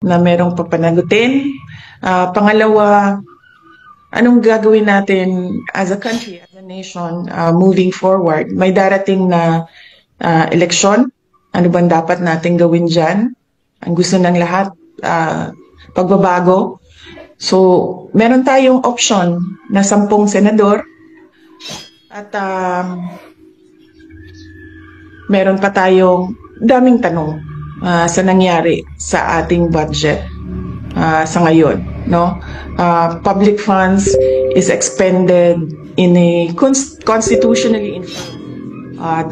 na merong papanagutin? Pangalawa, anong gagawin natin as a country, as a nation, moving forward? May darating na eleksyon. Ano bang dapat natin gawin dyan? Ang gusto ng lahat, pagbabago. So, meron tayong option na 10 senador at meron pa tayong daming tanong sa nangyari sa ating budget sa ngayon, no? Public funds is expended in a constitutionally informed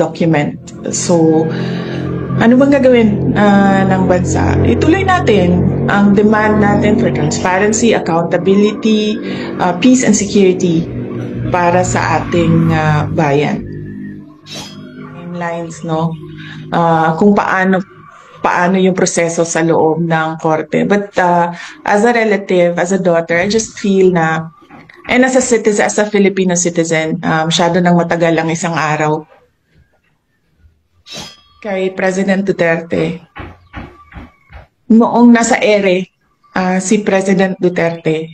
document. So, ano bang gagawin ng bansa? Ituloy natin ang demand natin for transparency, accountability, peace and security para sa ating bayan. Timelines, no? Kung paano yung proseso sa loob ng korte. But as a relative, as a daughter, I just feel na, and as a citizen, as a Filipino citizen, masyado nang matagal ang isang araw kay President Duterte. Noong nasa ere, si President Duterte,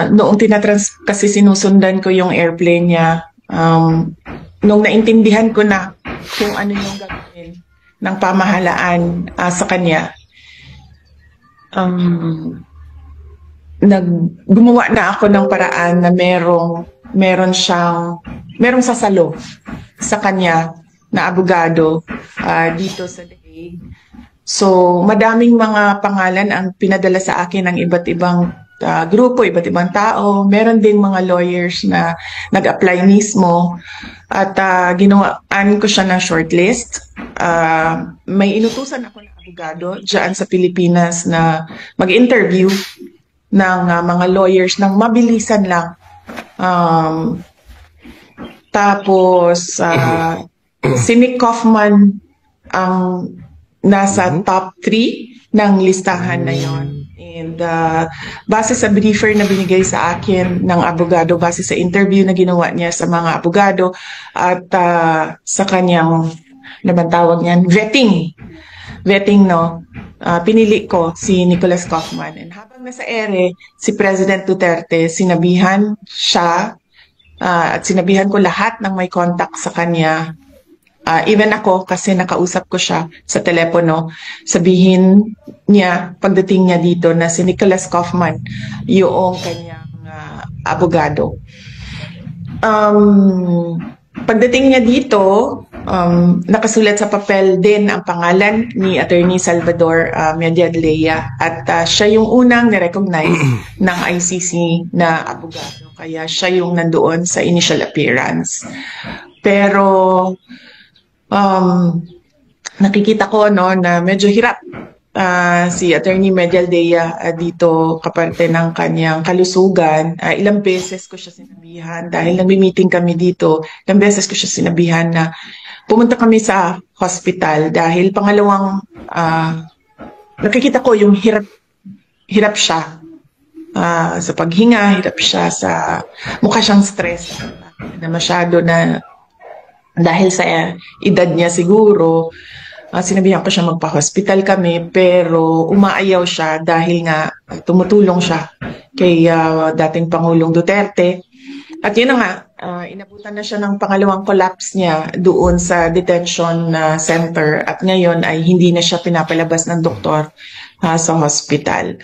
noong kasi sinusundan ko yung airplane niya, nung naintindihan ko na kung ano yung gagawin ng pamahalaan sa kanya, gumawa na ako ng paraan na meron sasalo sa kanya na abogado dito sa The Hague. So, madaming mga pangalan ang pinadala sa akin ng iba't ibang grupo, iba't ibang tao. Meron din mga lawyers na nag-apply mismo at ginawaan ko siya ng shortlist. May inutusan ako ng abogado dyan sa Pilipinas na mag-interview ng mga lawyers ng mabilisan lang. Tapos, si Nick Kaufman ang nasa top 3 ng listahan na yon. And base sa briefer na binigay sa akin ng abogado, base sa interview na ginawa niya sa mga abogado at sa kanyang, naman tawag niyan, vetting, no? Pinili ko si Nicholas Kaufman. And habang nasa ere, si President Duterte, sinabihan siya at sinabihan ko lahat ng may contact sa kanya. Even ako, kasi nakausap ko siya sa telepono, sabihin niya, pagdating niya dito, na si Nicholas Kaufman, yung kanyang abogado. Pagdating niya dito, nakasulat sa papel din ang pangalan ni Attorney Salvador Mediadleya at siya yung unang nirecognize ng ICC na abogado. Kaya siya yung nandoon sa initial appearance. Pero nakikita ko, no, na medyo hirap si Attorney Medialdea dito kaparte ng kanyang kalusugan. Ilang beses ko siya sinabihan, dahil nag-meeting kami dito, ilang beses ko siya sinabihan na pumunta kami sa hospital dahil pangalawang nakikita ko yung hirap siya sa paghinga, hirap siya sa mukha siyang stress na masyado na dahil sa edad niya siguro. Sinabihan ko siya magpa-hospital kami, pero umaayaw siya dahil nga tumutulong siya kay dating Pangulong Duterte. At yun na nga, inabutan na siya ng pangalawang collapse niya doon sa detention center at ngayon ay hindi na siya pinapalabas ng doktor sa hospital.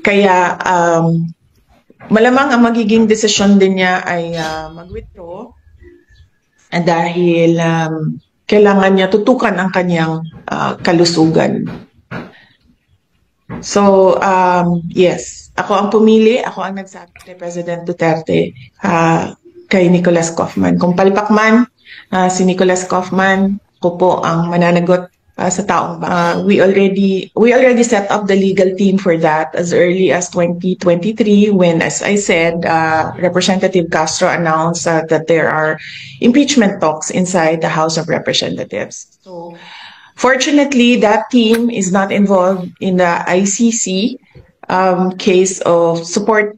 Kaya malamang ang magiging desisyon din niya ay mag-withdraw dahil kailangan niya tutukan ang kanyang kalusugan. So, yes, ako ang pumili, ako ang nagsabi kay President Duterte kay Nicholas Kaufman. Kung palpak man si Nicholas Kaufman, ako po ang mananagot sa taong we already set up the legal team for that as early as 2023 when, as I said, Representative Castro announced that there are impeachment talks inside the House of Representatives. So fortunately, that team is not involved in the ICC case of support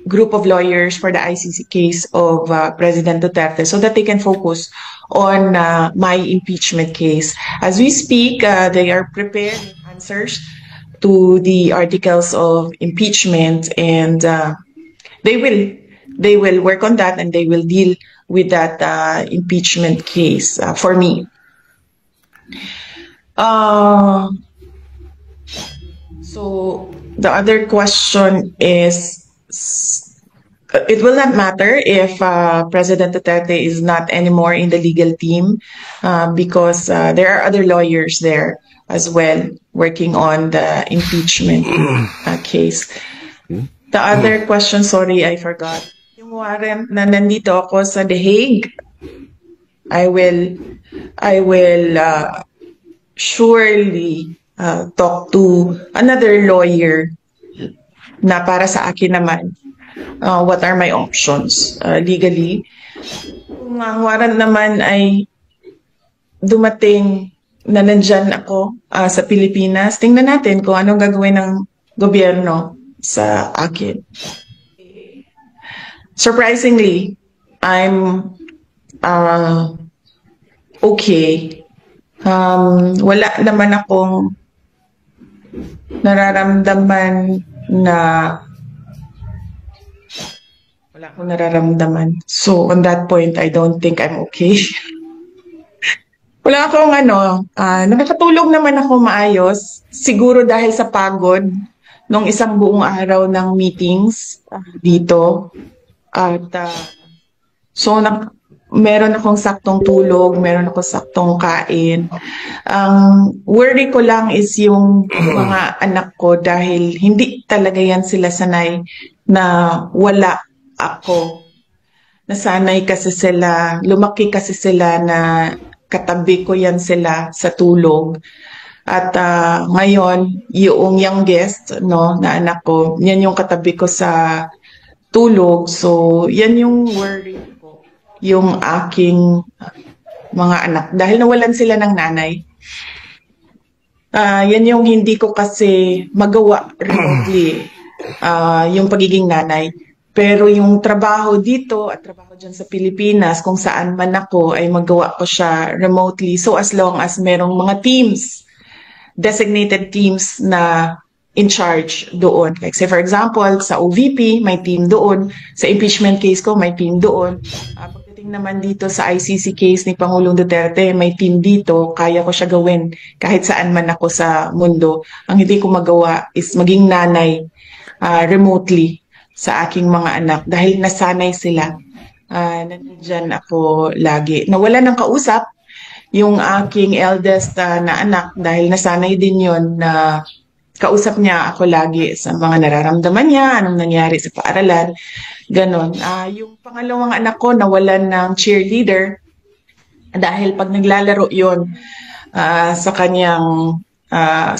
group of lawyers for the ICC case of President Duterte so that they can focus on my impeachment case. As we speak, they are preparing answers to the articles of impeachment, and they will work on that, and they will deal with that impeachment case for me. So the other question is, it will not matter if President Duterte is not anymore in the legal team because there are other lawyers there as well working on the impeachment case. The other question, sorry, I forgot. Yung warrant na nandito ako sa The Hague, I will surely talk to another lawyer na para sa akin naman. What are my options legally? Kung ang warrant naman ay dumating na nandyan ako sa Pilipinas, tingnan natin kung anong gagawin ng gobyerno sa akin. Surprisingly, I'm okay. Wala naman akong nararamdaman na So on that point, I don't think I'm okay. Wala akong nakakatulog naman ako maayos. Siguro dahil sa pagod nung isang buong araw ng meetings dito. At meron akong saktong tulog, meron akong saktong kain. Ang worry ko lang is yung mga anak ko dahil hindi talaga yan sila sanay na wala ako. Nasanay kasi sila, lumaki kasi sila na katabi ko yan sila sa tulog. At ngayon, yung youngest na anak ko, yan yung katabi ko sa tulog. So, yan yung worry ko, yung aking mga anak. Dahil nawalan sila ng nanay. Yan yung hindi ko kasi magawa remotely, yung pagiging nanay. Pero yung trabaho dito at trabaho dyan sa Pilipinas, kung saan man ako, ay magawa ko siya remotely. So as long as merong mga teams, designated teams na in charge doon. Like say for example, sa OVP, may team doon. Sa impeachment case ko, may team doon. Pagdating naman dito sa ICC case ni Pangulong Duterte, may team dito. Kaya ko siya gawin kahit saan man ako sa mundo. Ang hindi ko magawa is maging nanay remotely sa aking mga anak dahil nasanay sila. Nandiyan ako lagi. Nawala ng kausap yung aking eldest na anak dahil nasanay din yon na kausap niya ako lagi sa mga nararamdaman niya, anong nangyari sa paaralan, ganon. Yung pangalawang anak ko nawalan ng cheerleader dahil pag naglalaro yon sa kanyang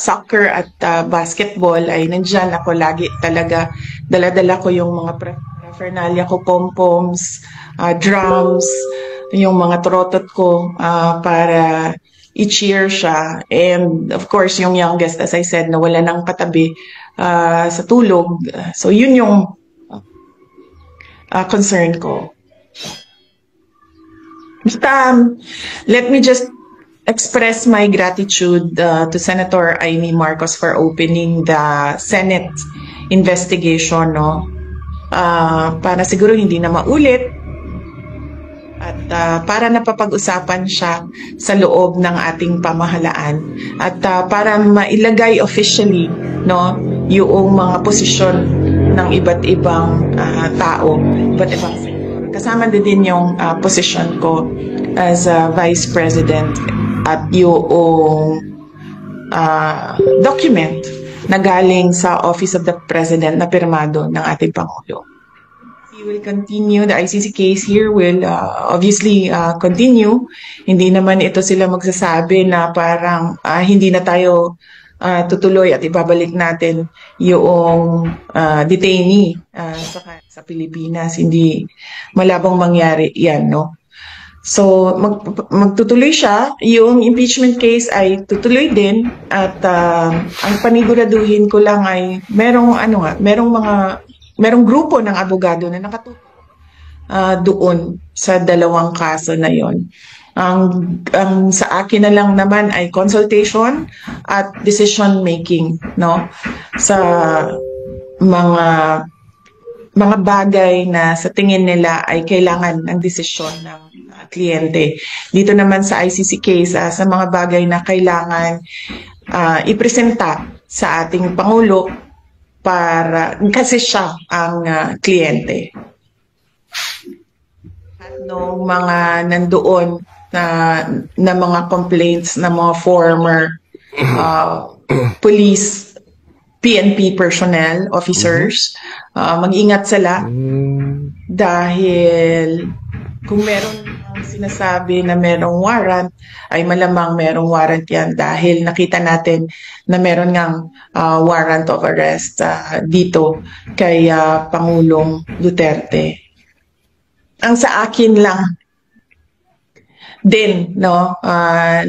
soccer at basketball ay nandyan ako lagi talaga. Dala-dala ko yung mga paraphernalia ko, pom-poms, drums, yung mga trotot ko para i-cheer siya. And of course, yung youngest, as I said, nawala ng katabi sa tulog. So yun yung concern ko. Basta, let me just express my gratitude to Senator Amy Marcos for opening the Senate investigation, para siguro hindi na maulit at para napapag-usapan siya sa loob ng ating pamahalaan at para mailagay officially yung mga posisyon ng iba't ibang tao, iba't ibang sektor. Kasama din yung posisyon ko as Vice President at yung document na galing sa Office of the President na pirmado ng ating Pangulo. We will continue. The ICC case here will obviously continue. Hindi naman ito sila magsasabi na parang hindi na tayo tutuloy at ibabalik natin yung detainee sa Pilipinas. Hindi malabong mangyari yan, So, magtutuloy siya. Yung impeachment case ay tutuloy din. At ang paniguraduhin ko lang ay merong grupo ng abogado na nakatutok doon sa dalawang kaso na yon. Ang sa akin na lang naman ay consultation at decision making, no? Sa mga bagay na sa tingin nila ay kailangan ng desisyon ng kliyente. Dito naman sa ICC case, sa mga bagay na kailangan ipresenta sa ating Pangulo para kasi siya ang kliyente. At nung mga nandoon na mga complaints ng mga former police, PNP personnel, officers, mag-ingat sila dahil kung meron sinasabi na merong warrant, ay malamang merong warrant yan dahil nakita natin na meron ngang warrant of arrest dito kay Pangulong Duterte. Ang sa akin lang din, no,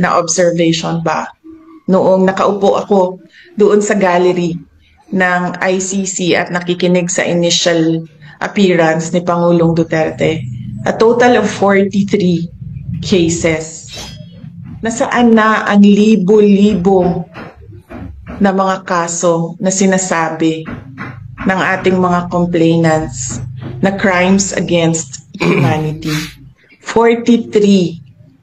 na observation ba, noong nakaupo ako doon sa gallery ng ICC at nakikinig sa initial appearance ni Pangulong Duterte, a total of 43 cases. Nasaan na ang libo-libo na mga kaso na sinasabi ng ating mga complainants na crimes against humanity. 43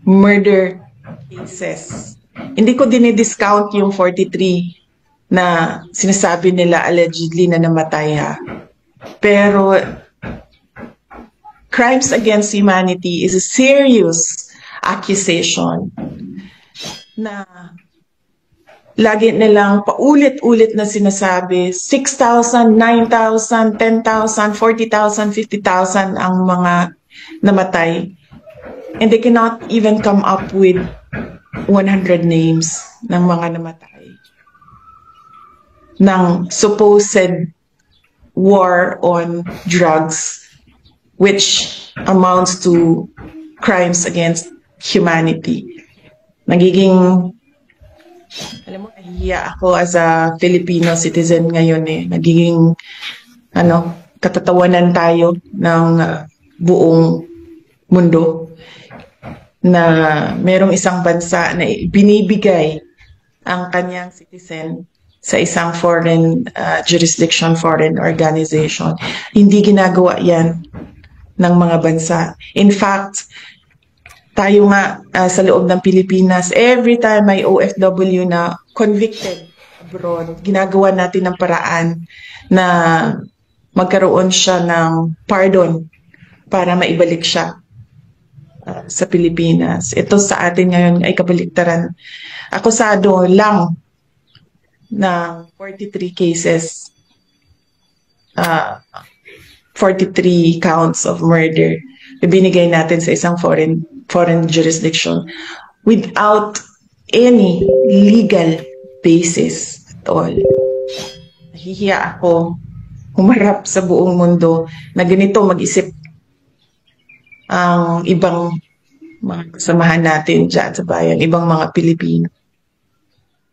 murder cases. Hindi ko dinidiscount yung 43 na sinasabi nila allegedly na namatay Pero crimes against humanity is a serious accusation na lagi nilang paulit-ulit na sinasabi 6,000, 9,000, 10,000, 40,000, 50,000 ang mga namatay. And they cannot even come up with 100 names ng mga namatay ng supposed war on drugs, which amounts to crimes against humanity. Nagiging, alam mo, nahihiya ako as a Filipino citizen ngayon Nagiging, katatawanan tayo ng buong mundo na merong isang bansa na binibigay ang kanyang citizen sa isang foreign jurisdiction, foreign organization. Hindi ginagawa yan ng mga bansa. In fact, tayo nga sa loob ng Pilipinas, every time may OFW na convicted abroad, ginagawa natin ng paraan na magkaroon siya ng pardon para maibalik siya sa Pilipinas. Ito sa atin ngayon ay kabaliktaran. Akusado lang ng 43 cases, 43 counts of murder, ibinigay natin sa isang foreign jurisdiction without any legal basis at all. Nahihiya ako humarap sa buong mundo na ganito mag-isip ang ibang mga kasamahan natin dyan sa bayan, ibang mga Pilipino.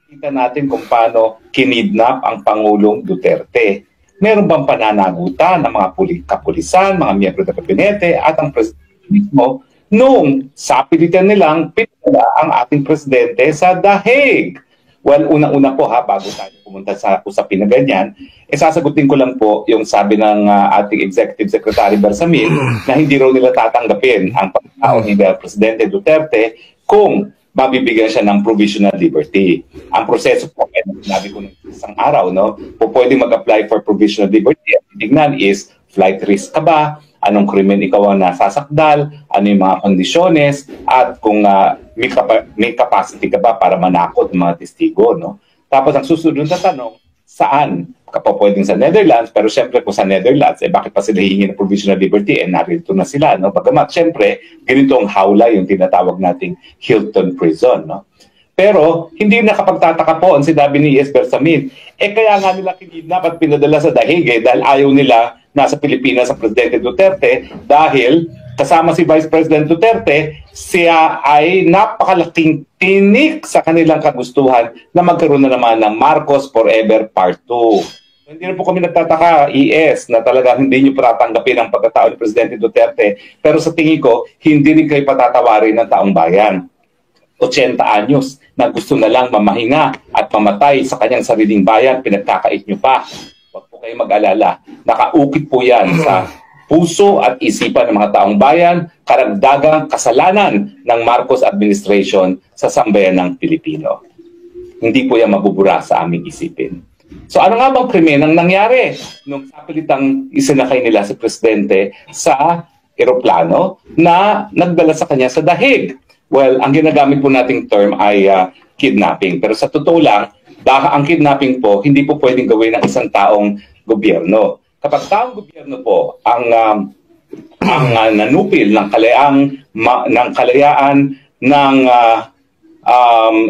Kita natin kung paano kinidnap ang Pangulong Duterte. Meron bang pananagutan ng mga kapulisan, mga miyembro ng kabinete at ang presidente mismo noong sapilitan nilang pinala ang ating presidente sa The Hague? Well, unang-una po bago tayo pumunta sa usapin na ganyan, sasagutin ko lang po yung sabi ng ating Executive Secretary Bersamin na hindi raw nila tatanggapin ang pagkatao ni Presidente Duterte kung mabibigyan siya ng provisional liberty. Ang proseso po, sinabi ko ng isang araw, po pwedeng mag-apply for provisional liberty. Ang tignan is, flight risk ka ba? Anong krimen ikaw ang nasasakdal? Ano yung mga kondisyones? At kung may capacity ka ba para manakot ng mga testigo, Tapos ang susunod na tanong, saan? Pwedeng sa Netherlands, pero syempre kung sa Netherlands, bakit pa sila hihingi ng provisional liberty? Narito na sila, Bagamat, syempre, ganito ang hawla yung tinatawag nating Hilton Prison, Pero, hindi nakapagtataka po ang sinabi ni E.S. Bersamin. Kaya nga nila kinidnap at pinadala sa The Hague dahil ayaw nila nasa Pilipinas sa Presidente Duterte dahil kasama si Vice President Duterte, siya ay napakalaking tinik sa kanilang kagustuhan na magkaroon na naman ng Marcos Forever Part 2. Hindi na po kami nagtataka, ES, na talagang hindi nyo patatanggapin ang pagkatao ni Presidente Duterte. Pero sa tingin ko, hindi rin kayo patatawarin ng taong bayan. 80 anyos na gusto na lang mamahinga at mamatay sa kanyang sariling bayan, pinagkakait nyo pa. Huwag po kayo mag-alala. Nakaukit po yan sa puso at isipan ng mga taong bayan, karagdagang kasalanan ng Marcos administration sa sambayan ng Pilipino. Hindi po yan mabubura sa aming isipin. So ano nga bang krimen ang nangyari nung sapilitang isinakay nila si Presidente sa eroplano na nagdala sa kanya sa dahig? Well, ang ginagamit po nating term ay kidnapping. Pero sa totoo lang, ang kidnapping po, hindi po pwedeng gawin ng isang taong gobyerno. Kapag taong gobyerno po ang nanupil ng kalayaan ng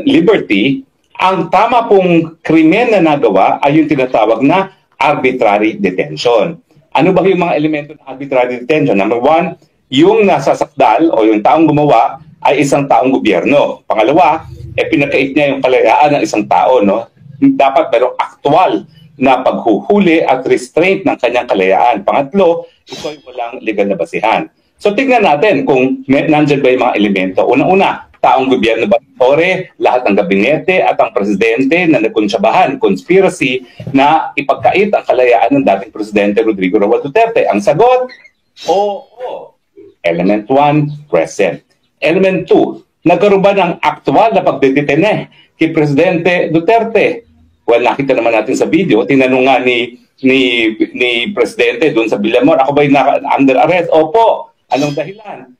liberty, ang tama pong krimen na nagawa ay yung tinatawag na arbitrary detention. Ano ba yung mga elemento ng arbitrary detention? Number one, yung nasasakdal o yung taong gumawa ay isang taong gobyerno. Pangalawa, pinakait niya yung kalayaan ng isang tao. No? Dapat merong aktual na paghuhuli at restraint ng kanyang kalayaan. Pangatlo, ito ay walang legal na basihan. So tingnan natin kung nandyan ba yung mga elemento. Una-una, taong gobyerno ba lahat ng gabinete at ang presidente na nagkunsyabahan, conspiracy na ipagkait ang kalayaan ng dating presidente Rodrigo Roa Duterte. Ang sagot, oo. Element 1, present. Element 2, nagkaroon ba ng aktual na pagdetene kay Presidente Duterte? Well, nakita naman natin sa video, tinanong nga ni Presidente doon sa Villamor, ako ba'y under arrest? Opo. Anong dahilan?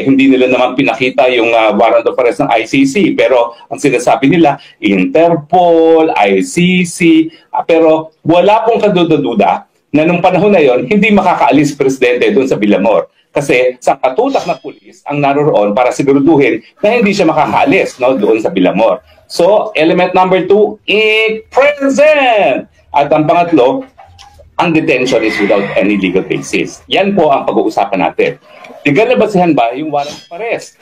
Hindi nila naman pinakita yung warrant of arrest ng ICC, pero ang sinasabi nila, Interpol, ICC, pero wala pong kaduda-duda na nung panahon na yon hindi makakaalis Presidente doon sa Villamor. Kasi sa katutak na pulis ang naroroon para siguraduhin na hindi siya makakaalis doon sa Villamor. So, element number 2, present! At ang pangatlo, ang detention is without any legal basis. Yan po ang pag-uusapan natin. Legal na basihan ba yung warrant of arrest?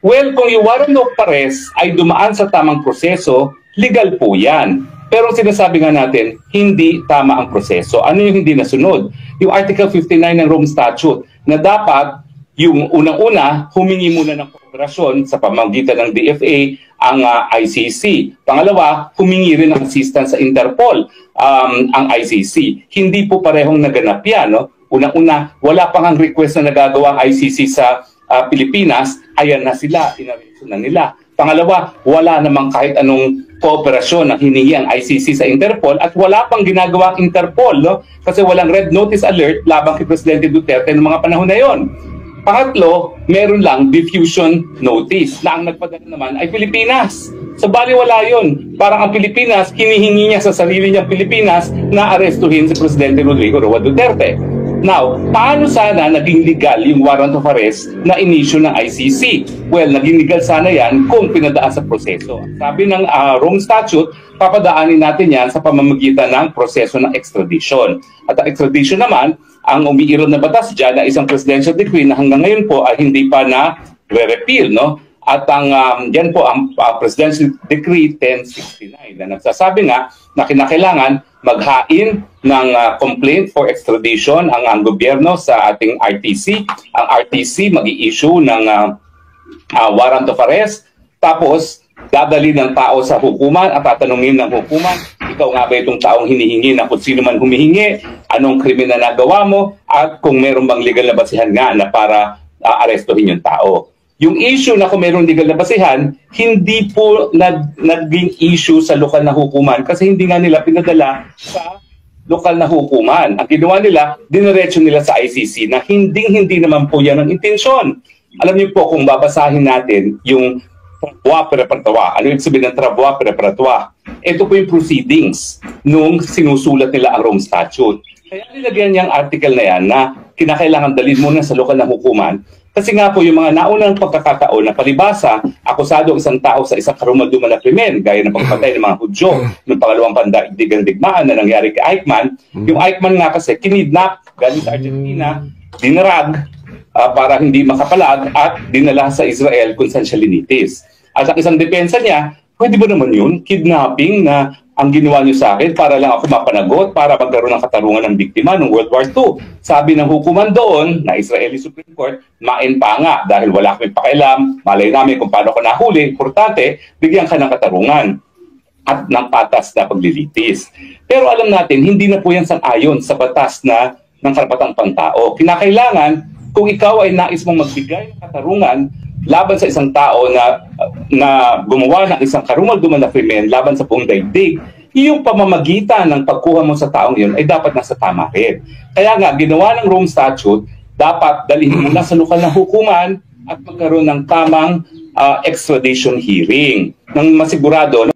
Well, kung yung warrant of arrest ay dumaan sa tamang proseso, legal po yan. Pero ang sinasabi nga natin, hindi tama ang proseso. Ano yung hindi nasunod? Yung Article 59 ng Rome Statute na dapat yung unang-una, humingi muna ng kooperasyon sa pamamagitan ng DFA ang ICC. Pangalawa, humingi rin ng assistance sa Interpol ang ICC. Hindi po parehong naganap yan. No? Unang-una, wala pang ang request na nagagawa ang ICC sa Pilipinas, ayan na sila, inareso na nila. Pangalawa, wala namang kahit anong kooperasyon na hiningi ang ICC sa Interpol at wala pang ginagawa ang Interpol kasi walang red notice alert labang kay Presidente Duterte noong mga panahon na yon. Pangatlo, meron lang diffusion notice na ang nagpadala naman ay Pilipinas. So bali wala yun. Parang ang Pilipinas, hinihingi niya sa sarili niyang Pilipinas na arestuhin si Presidente Rodrigo Roa Duterte. Now, paano sana naging legal yung warrant of arrest na inisyu ng ICC? Well, naging legal sana yan kung pinadaan sa proseso. Sabi ng Rome Statute, papadaanin natin yan sa pamamagitan ng proseso ng extradition. At ang extradition naman, ang umiiral na batas dyan na isang presidential decree na hanggang ngayon po ay hindi pa na re-repeal, no? At ang yan po ang Presidential Decree 1069 na nagsasabi nga na kinakailangan maghain ng complaint for extradition ang gobyerno sa ating RTC. Ang RTC mag-i-issue ng warrant of arrest, tapos dadali ng tao sa hukuman at tatanungin ng hukuman, ikaw nga ba itong taong hinihingi na kung sino man humihingi, anong krimen na nagawa mo, at kung meron bang legal na basihan nga na para arestuhin yung tao. Yung issue na kung mayroong legal na basihan, hindi po naging issue sa lokal na hukuman kasi hindi nga nila pinadala sa lokal na hukuman. Ang ginawa nila, diniretso nila sa ICC na hindi naman po yan ang intensyon. Alam niyo po kung babasahin natin yung travaux préparatoires. Ano yung sabihin ng travaux préparatoires? Ito po yung proceedings nung sinusulat nila ang Rome Statute. Kaya nilagyan niyang article na yan na kinakailangan dalhin muna sa lokal na hukuman. Kasi nga po yung mga naunang pagkakataon na palibasa, akusado isang tao sa isang karumalduman na krimen, gaya ng pagpatay ng mga Hudyo, ng pangalawang pandaigdigang digmaan na nangyari kay Eichmann. Yung Eichmann nga kasi kinidnap galing sa Argentina, dinarag para hindi makapalag at dinala sa Israel kung saan siya linitis. At ang isang depensa niya, Pwede ba naman yun? Kidnapping na ang ginawa niyo sa akin para lang ako mapanagot, para magkaroon ng katarungan ng biktima ng World War II. Sabi ng hukuman doon, na Israeli Supreme Court, main pa nga dahil wala kami pakialam, malay namin kung paano ko nahuli, importante, bigyan ka ng katarungan at ng patas na paglilitis. Pero alam natin, hindi na po yan sang-ayon sa batas na ng karapatang pantao. Kinakailangan, kung ikaw ay nais mong magbigay ng katarungan laban sa isang tao na gumawa ng isang karumal-dumal na krimen laban sa buong daigdig, yung pamamagitan ng pagkuha mo sa taong yun ay dapat nasa tama rin. Kaya nga, ginawa ng Rome Statute, dapat dalhin muna sa lokal na hukuman at magkaroon ng tamang extradition hearing nang masigurado